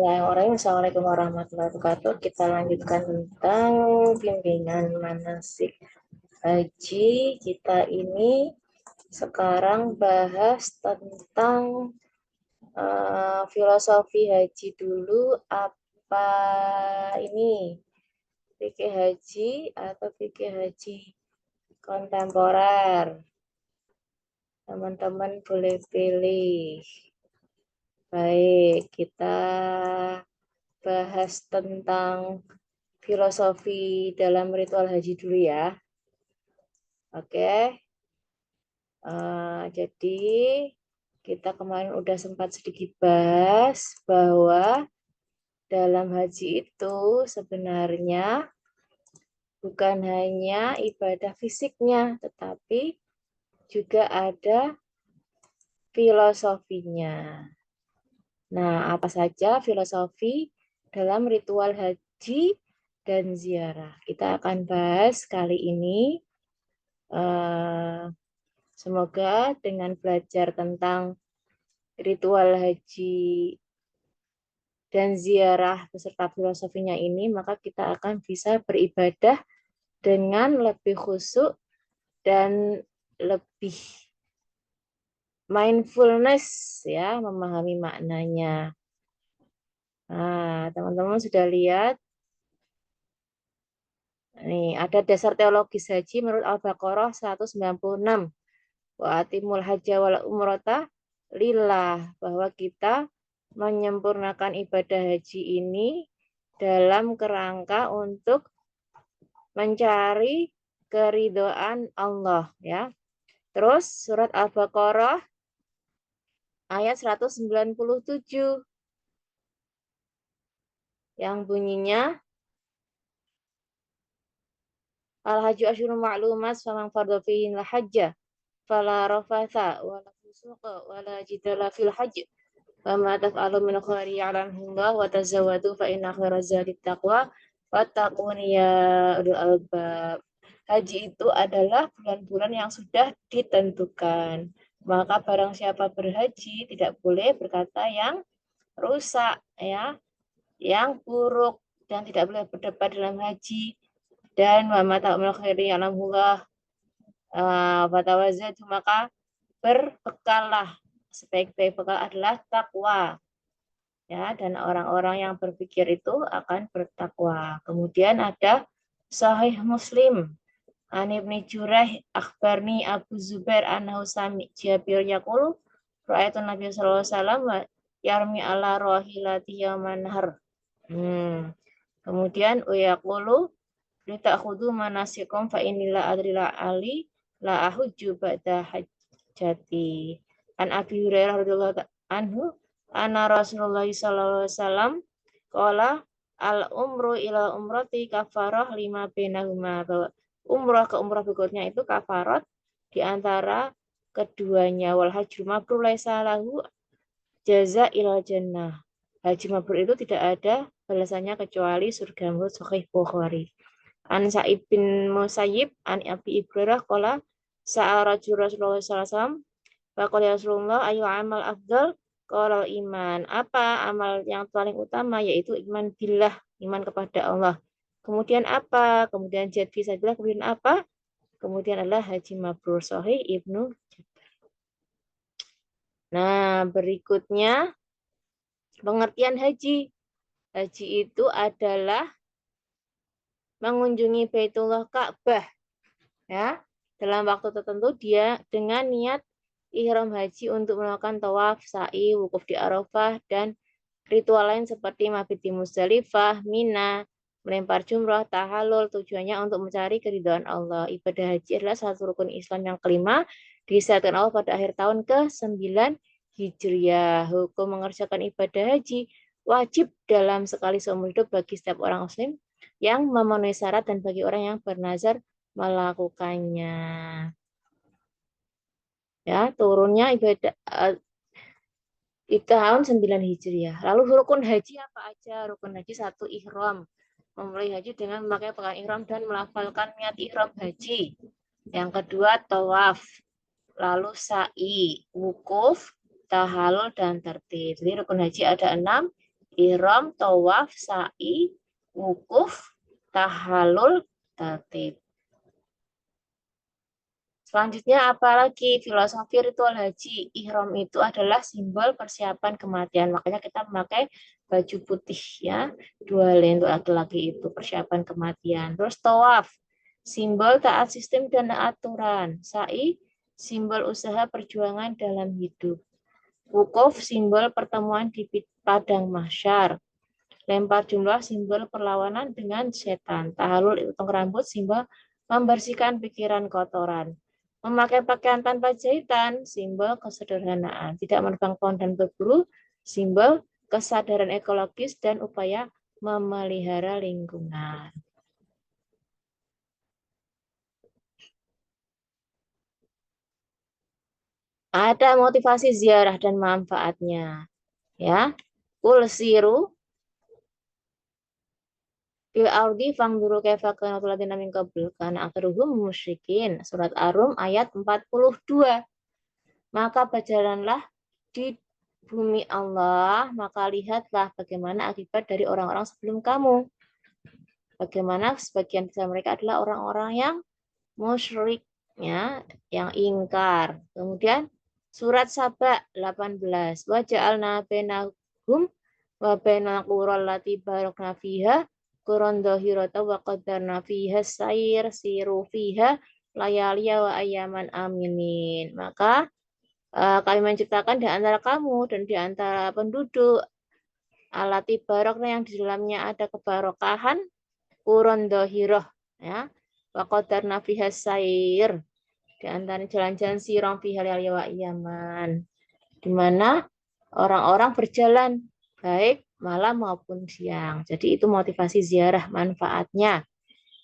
Bismillahirrahmanirrahim. Assalamualaikum warahmatullahi wabarakatuh. Kita lanjutkan tentang bimbingan manasik haji. Kita ini sekarang bahas tentang filosofi haji dulu. Apa ini fikih haji atau fikih haji kontemporer? Teman-teman boleh pilih. Baik, kita bahas tentang filosofi dalam ritual haji dulu ya. Oke. Jadi kita kemarin udah sempat sedikit bahas bahwa dalam haji itu sebenarnya bukan hanya ibadah fisiknya, tetapi juga ada filosofinya. Nah, apa saja filosofi dalam ritual haji dan ziarah? Kita akan bahas kali ini. Semoga dengan belajar tentang ritual haji dan ziarah beserta filosofinya ini, maka kita akan bisa beribadah dengan lebih khusyuk dan lebih mindfulness ya, memahami maknanya. Nah, teman-teman sudah lihat nih, ada dasar teologis haji menurut Al-Baqarah 196. Wa atimul hajja wal umrata lillah, bahwa kita menyempurnakan ibadah haji ini dalam kerangka untuk mencari keridhaan Allah ya. Terus surat Al-Baqarah ayat 197 yang bunyinya Al-hajju asyurun ma'lumat faman fardha fihi al-hajja fala rafatha wala fusuqa wala jidala fil hajj wa ma taf'alu min khairi ya'lamullah wa tazawwadu fa inna khairaz zadi taqwa wattaquni ya ulul albab. Haji itu adalah bulan-bulan yang sudah ditentukan. Maka barang siapa berhaji tidak boleh berkata yang rusak ya, yang buruk, dan tidak boleh berdebat dalam haji. Dan wa ma ta'amul khairi ya'lamullah fatawazadu, maka berbekallah, sebaik-baik bekal adalah takwa ya, dan orang-orang yang berpikir itu akan bertakwa. Kemudian ada Sahih Muslim an Ibnu Juraih akhbarni Abu Zubair annahu sami Jabir yaqulu ra'aitu Nabi sallallahu alaihi wasallam yarmi ala rahilati yauman har. Kemudian uyaqulu lita'khudhu manasikum fa inilah adrila ali la ahujju ba'da hajjati. An Abi Hurairah radhiyallahu anhu anna Rasulullah sallallahu alaihi wasallam qala al umru ila umrati kafarah lima bainahuma, bahwa umrah ke umrah berikutnya itu kafarat di antara keduanya. Wal hajju mabrur laisa lahu jaza ilal jannah. Haji mabrur itu tidak ada balasannya kecuali surga, menurut Sahih Bukhari. An Sa'id bin Musayyib an Abi Ibrahim qala sa'a Rasulullah sallallahu alaihi wasallam faqala ya Rasulullah ayu amal afdal, qala iman. Apa amal yang paling utama? Yaitu iman billah, iman kepada Allah. Kemudian apa? Kemudian jihad fi sabilillah. Kemudian apa? Kemudian adalah haji mabrur. Sahih Ibnu Jabir. Nah, berikutnya pengertian haji. Haji itu adalah mengunjungi Baitullah Ka'bah ya, dalam waktu tertentu dia dengan niat ihram haji untuk melakukan tawaf, sa'i, wukuf di Arafah, dan ritual lain seperti mabit di Muzdalifah, Mina, melempar jumrah, tahallul, tujuannya untuk mencari keridhaan Allah. Ibadah haji adalah satu rukun Islam yang kelima, disyariatkan Allah pada akhir tahun ke-9 Hijriah. Hukum mengerjakan ibadah haji wajib dalam sekali seumur hidup bagi setiap orang muslim yang memenuhi syarat dan bagi orang yang bernazar melakukannya. Ya, turunnya ibadah di tahun 9 Hijriah. Lalu rukun haji apa aja? Rukun haji 1, ihram. Memulai haji dengan memakai pakaian ihram dan melafalkan niat ihram haji. Yang kedua, tawaf. Lalu sa'i, wukuf, tahallul, dan tertib. Jadi rukun haji ada 6. Ihram, tawaf, sa'i, wukuf, tahallul, tatib. Selanjutnya apalagi filosofi ritual haji. Ihram itu adalah simbol persiapan kematian. Makanya kita memakai baju putih ya. Dua untuk laki-laki itu persiapan kematian. Terus tawaf, simbol taat sistem dan aturan. Sa'i, simbol usaha perjuangan dalam hidup. Wukuf, simbol pertemuan di padang mahsyar. Lempar jumlah, simbol perlawanan dengan setan. Tahallul, potong rambut, simbol membersihkan pikiran kotoran. Memakai pakaian tanpa jahitan, simbol kesederhanaan. Tidak menerbang pohon dan berburu, simbol kesadaran ekologis dan upaya memelihara lingkungan. Ada motivasi ziarah dan manfaatnya. Ya, kul siru fil ardi fangduru kaifa kana alladziina min qabl kana aktsaruhum musyrikin. Surat Ar-Rum ayat 42. Maka berjalanlah di bumi Allah, maka lihatlah bagaimana akibat dari orang-orang sebelum kamu. Bagaimana sebagian besar mereka adalah orang-orang yang musyrik, ya, yang ingkar. Kemudian surat Saba 18. Wa ja'alna bainahum wa bainal qural lati barakna fiha quran dhahirata wa qadarna fiha sayr siru fiha layaliya wa ayaman aminin. Maka kami menciptakan di antara kamu dan di antara penduduk alati barokna yang di dalamnya ada kebarokahan quran dhahiroh, ya, wa qadarna fiha sayr, di antara jalan-jalan sirong fiha layaliya wa ayaman, di mana orang-orang berjalan baik malam maupun siang. Jadi itu motivasi ziarah, manfaatnya.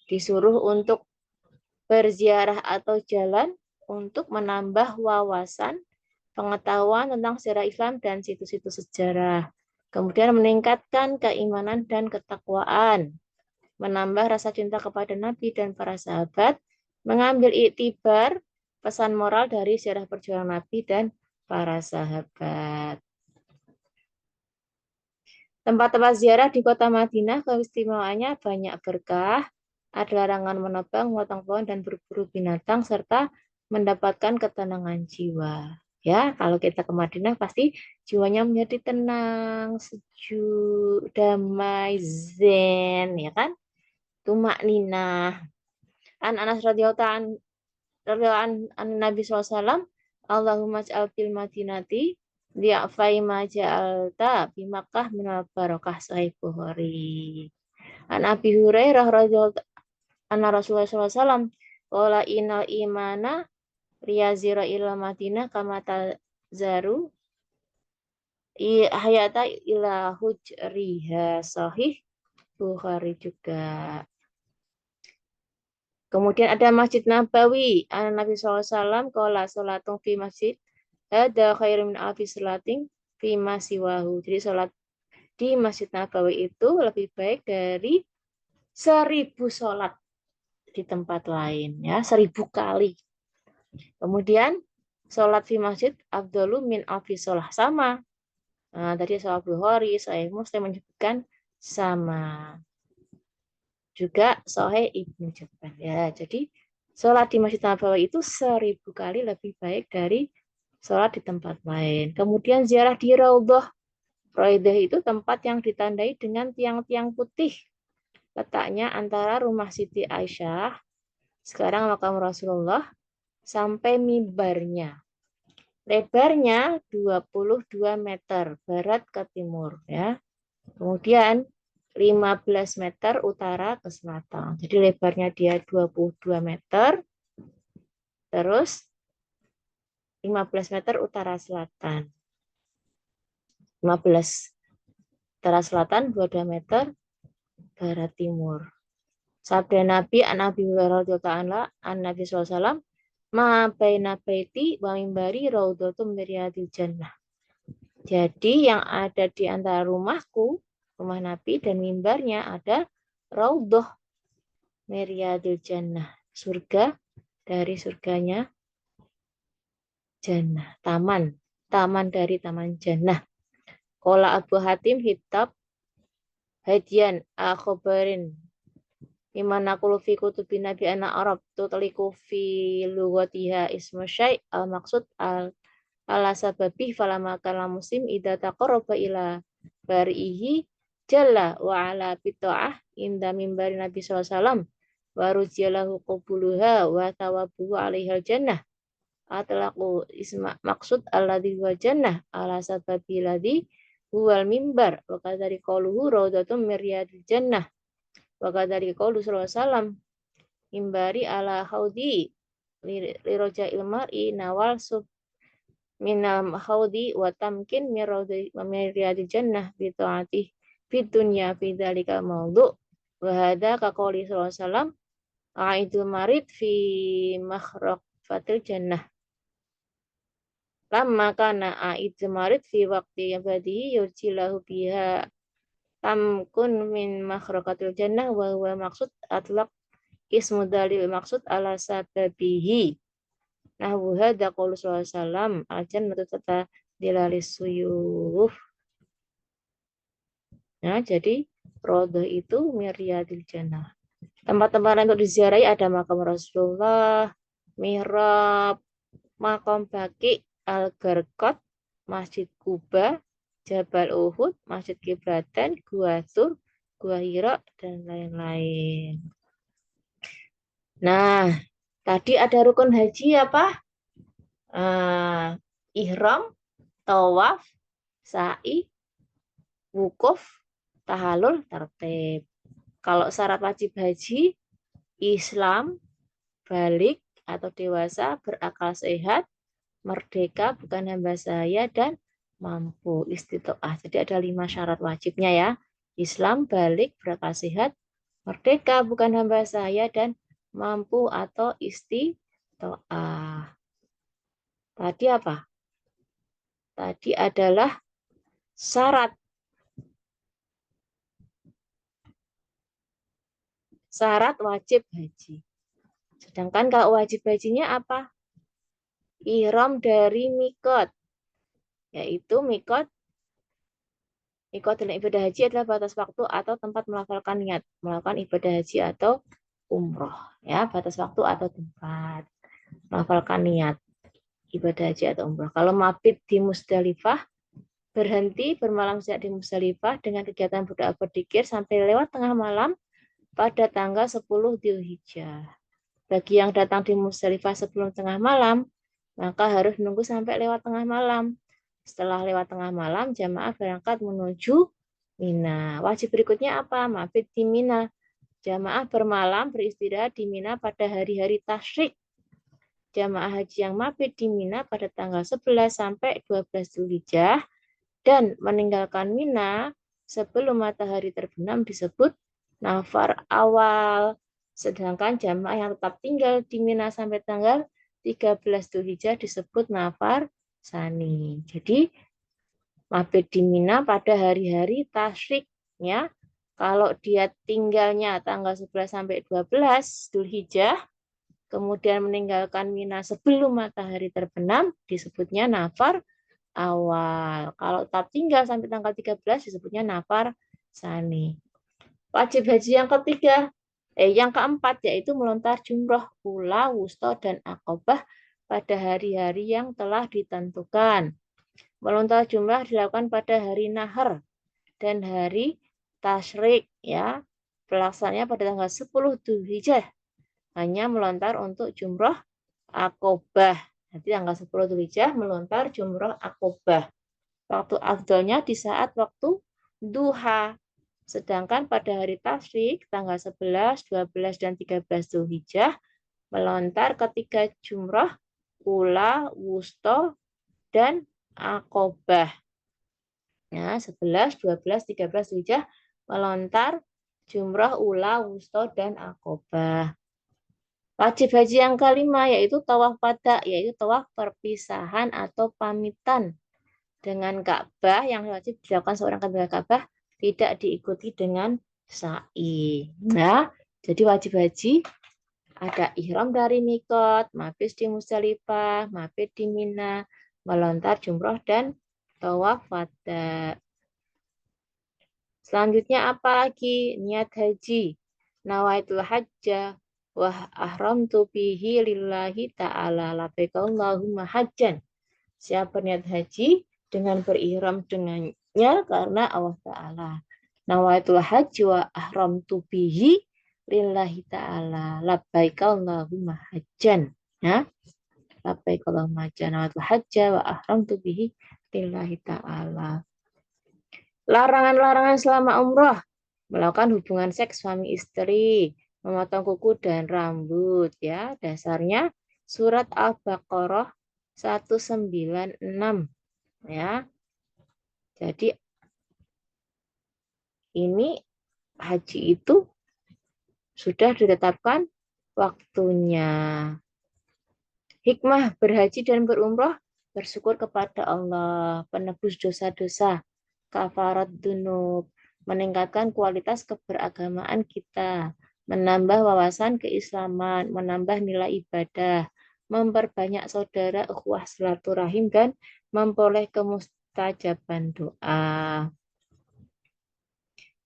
Disuruh untuk berziarah atau jalan untuk menambah wawasan, pengetahuan tentang sejarah Islam dan situs-situs sejarah. Kemudian meningkatkan keimanan dan ketakwaan, menambah rasa cinta kepada Nabi dan para sahabat, mengambil iktibar pesan moral dari sejarah perjuangan Nabi dan para sahabat. Tempat-tempat ziarah di kota Madinah keistimewaannya banyak berkah, ada larangan menebang, memotong pohon, dan berburu binatang, serta mendapatkan ketenangan jiwa. Ya, kalau kita ke Madinah pasti jiwanya menjadi tenang, sejuk, damai, zen, ya kan? Tumak ninah. Anas radhiyallahu an Nabi SAW, Allahumma ij'al fil madinati di'afai ma ja'alta bi Makkah minal barakah, Sahih Bukhari. An Abi Hurairah radhiyallahu anna Rasulullah SAW qala innal imana riyazira ila Madinah kama tazaru hayata ila hujriha, Sahih Bukhari juga. Kemudian ada Masjid Nabawi. Nabi SAW qala sholatun fi masjid ada khairum min alfi sholatin fi masiwahu. Jadi sholat di Masjid Nabawi itu lebih baik dari 1000 sholat di tempat lain, ya, 1000 kali. Kemudian sholat fi masjid afdalu min alfi sholah, sama. Nah, tadi sholat Bukhari, Sahih Muslim menyebutkan sama. Juga Sahih Ibnu Hibban, ya. Jadi sholat di Masjid Nabawi itu 1000 kali lebih baik dari sholat di tempat lain. Kemudian ziarah di Raudhah. Raudhah itu tempat yang ditandai dengan tiang-tiang putih. Letaknya antara rumah Siti Aisyah, sekarang makam Rasulullah, sampai mimbarnya. Lebarnya 22 meter barat ke timur, ya. Kemudian 15 meter utara ke selatan. Jadi lebarnya dia 22 meter, terus 15 meter utara selatan. 15 utara selatan, 22 meter barat timur. Sabda Nabi an Abi Hurairah radhiyallahu anhu an Nabi SAW, ma baina baiti wa mimbari raudhatum min riyadil jannah. Jadi yang ada di antara rumahku, rumah Nabi, dan mimbarnya ada raudhah min riyadil jannah, surga dari surganya jannah, taman dari taman jannah. Qala Abu Hatim Hittab hadian akhobarin Imana kulu fi kutubi nabi anak Arab tutaliku fi lugatiha ismu syai' al maksud al ala sababih falama kala muslim idza taqarraba ila barihi jalla wa ala bita'ah inda mimbari Nabi SAW wa rujiyalahu qabuluha wa tawabuhu alaihal jannah atlaqu isma maksud alladhi wa jannah ala sababi ladhi huwal mimbar wa kadari qauluhu raudatum miryadil jannah wa kadari qaulu sallallahu alaihi wasallam mimbari ala haudi liroja ilmari nawal sub minal haudi wa tamkin miriyadi jannah bi ta'ati fid dunya fi dzalika mawdu wa hadza ka qouli sallallahu alaihi wasallam aidul marid fi fatil jannah lamma kana aidul marid fi waqti yabadi yurjilahu biha tamkun min makhraqatil jannah wa huwa maksud atlaq ismu dalil maksud ala sababihi nahwu hadza qaulu sallallahu alaihi wasallam al-jannatu tata dilalis suyuf. Nah, jadi Rodoh itu miryadil jannah. Tempat-tempat untuk diziarahi ada makam Rasulullah, mihrab, makam Baqi, Al-Garqad, Masjid Kuba, Jabal Uhud, Masjid Kiblatan, Gua Tur, Gua Hira, dan lain-lain. Nah, tadi ada rukun haji apa? Ihram, tawaf, sa'i, wukuf, tahalul, tertib. Kalau syarat wajib haji, Islam, balik atau dewasa, berakal sehat, merdeka, bukan hamba sahaya, dan mampu istitoah. Jadi ada 5 syarat wajibnya ya. Islam, balik, berakal sehat, merdeka, bukan hamba sahaya, dan mampu atau istitoah. Tadi apa? Tadi adalah syarat wajib haji. Sedangkan kalau wajib hajinya apa? Ihram dari mikot, yaitu mikot dalam ibadah haji adalah batas waktu atau tempat melafalkan niat melakukan ibadah haji atau umroh. Ya, batas waktu atau tempat melafalkan niat ibadah haji atau umroh. Kalau mabit di Musdalifah, berhenti bermalam siang di Musdalifah dengan kegiatan berdoa berzikir sampai lewat tengah malam pada tanggal 10 Dzulhijjah. Bagi yang datang di Musdalifah sebelum tengah malam, maka harus menunggu sampai lewat tengah malam. Setelah lewat tengah malam, jamaah berangkat menuju Mina. Wajib berikutnya apa? Mabit di Mina. Jamaah bermalam beristirahat di Mina pada hari-hari tasyrik. Jamaah haji yang mabit di Mina pada tanggal 11 sampai 12 Dzulhijjah dan meninggalkan Mina sebelum matahari terbenam disebut nafar awal. Sedangkan jamaah yang tetap tinggal di Mina sampai tanggal 13 Dzulhijjah disebut nafar sani. Jadi mabit di Mina pada hari-hari tasyrik ya. Kalau dia tinggalnya tanggal 11 sampai 12 Dzulhijjah kemudian meninggalkan Mina sebelum matahari terbenam disebutnya nafar awal. Kalau tetap tinggal sampai tanggal 13 disebutnya nafar sani. Wajib haji yang keempat yaitu melontar jumroh, ula, wusta, dan akobah pada hari-hari yang telah ditentukan. Melontar jumrah dilakukan pada hari nahar dan hari tasyrik ya. Pelaksananya pada tanggal 10 Dzulhijjah. Hanya melontar untuk jumroh akobah. Nanti tanggal 10 Dzulhijjah melontar jumroh akobah. Waktu afdolnya di saat waktu duha. Sedangkan pada hari tasyrik tanggal 11, 12, dan 13 Dzulhijjah melontar ketika jumroh, ula, wusto, dan akobah. Ya, 11, 12, 13 Dzulhijjah melontar jumroh, ula, wusto, dan akobah. Wajib haji yang kelima yaitu tawaf pada, yaitu tawaf perpisahan atau pamitan dengan Ka'bah yang wajib dilakukan seorang ketika Ka'bah tidak diikuti dengan sa'i. Nah, jadi wajib haji ada ihram dari mikot, mabit di Musdalifah, mabit di Mina, melontar jumroh dan tawaf wada. Selanjutnya apa lagi? Niat haji. Nawaitul hajja wa ahramtu bihi lillahi ta'ala labbaik Allahumma hajjan. Siapa niat haji dengan berihram dengannya karena Allah Ta'ala. Nawaitul haji wa ahramtu bihi lillahi ta'ala labbaik Allahumma hajjan. Ya, labbaik Allahumma hajjan. Nawaitul hajja wa ahramtu bihi lillahi ta'ala. Larangan-larangan selama umroh. Melakukan hubungan seks suami istri, memotong kuku dan rambut. Ya, dasarnya surat Al-Baqarah 196. Ya, jadi ini haji itu sudah ditetapkan waktunya. Hikmah berhaji dan berumroh, bersyukur kepada Allah, penebus dosa-dosa, kafarat dunub, meningkatkan kualitas keberagamaan kita, menambah wawasan keislaman, menambah nilai ibadah, memperbanyak saudara, ukhuwah silaturahim, dan memperoleh kemustajaban doa.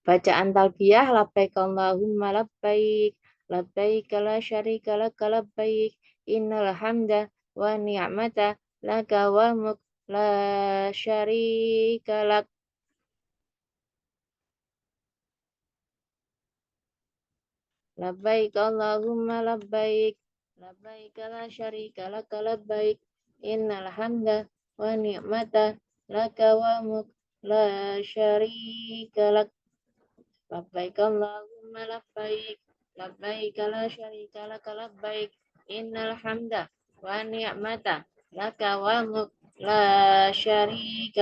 Bacaan talbiyah labbaik Allahumma labbaik labbaik la syarika laka labbaik innal hamda wa ni'mata laka wal mulk la syarika lak. Labbaik Allahumma labbaik labbaik la syarika laka labbaik innal hamda wa ni'mata laka wal mulk la syarika lak. Labbaik Allahumma labbaik labbaik la syarika laka labbaik innal hamda wa ni'mata laka wal mulk la syarika